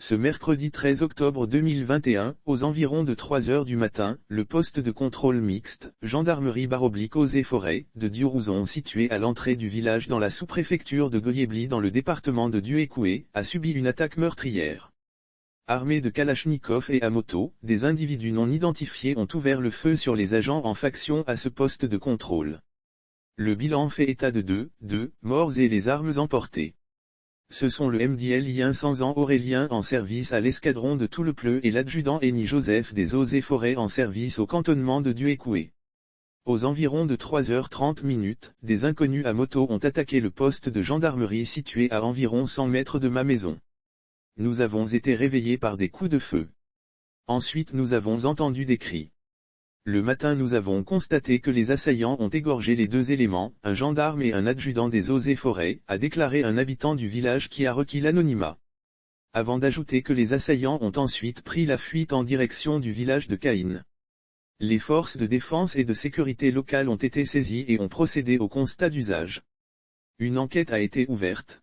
Ce mercredi 13 octobre 2021, aux environs de 3 heures du matin, le poste de contrôle mixte, gendarmerie Eaux et Forêts, de Diourouzon situé à l'entrée du village dans la sous-préfecture de Goyébli dans le département de Duékoué, a subi une attaque meurtrière. Armés de kalachnikov et à moto, des individus non identifiés ont ouvert le feu sur les agents en faction à ce poste de contrôle. Le bilan fait état de 2 morts et les armes emportées. Ce sont le MDL I-100 Aurélien en service à l'escadron de Toulepleu et l'adjudant Eni Joseph des Eaux et Forêts en service au cantonnement de Duékoué. Aux environs de 3h30, des inconnus à moto ont attaqué le poste de gendarmerie situé à environ 100 mètres de ma maison. Nous avons été réveillés par des coups de feu. Ensuite nous avons entendu des cris. Le matin nous avons constaté que les assaillants ont égorgé les 2 éléments, un gendarme et un adjudant des Eaux et Forêts, a déclaré un habitant du village qui a requis l'anonymat. Avant d'ajouter que les assaillants ont ensuite pris la fuite en direction du village de Caïn. Les forces de défense et de sécurité locales ont été saisies et ont procédé au constat d'usage. Une enquête a été ouverte.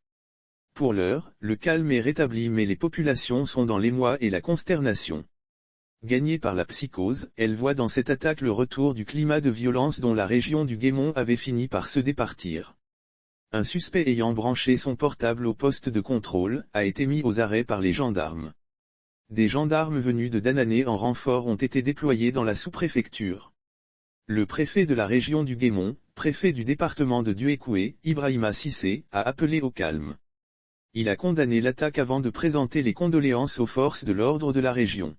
Pour l'heure, le calme est rétabli mais les populations sont dans l'émoi et la consternation. Gagnée par la psychose, elle voit dans cette attaque le retour du climat de violence dont la région du Guémont avait fini par se départir. Un suspect ayant branché son portable au poste de contrôle, a été mis aux arrêts par les gendarmes. Des gendarmes venus de Danané en renfort ont été déployés dans la sous-préfecture. Le préfet de la région du Guémont, préfet du département de Duékoué, Ibrahima Cissé, a appelé au calme. Il a condamné l'attaque avant de présenter les condoléances aux forces de l'ordre de la région.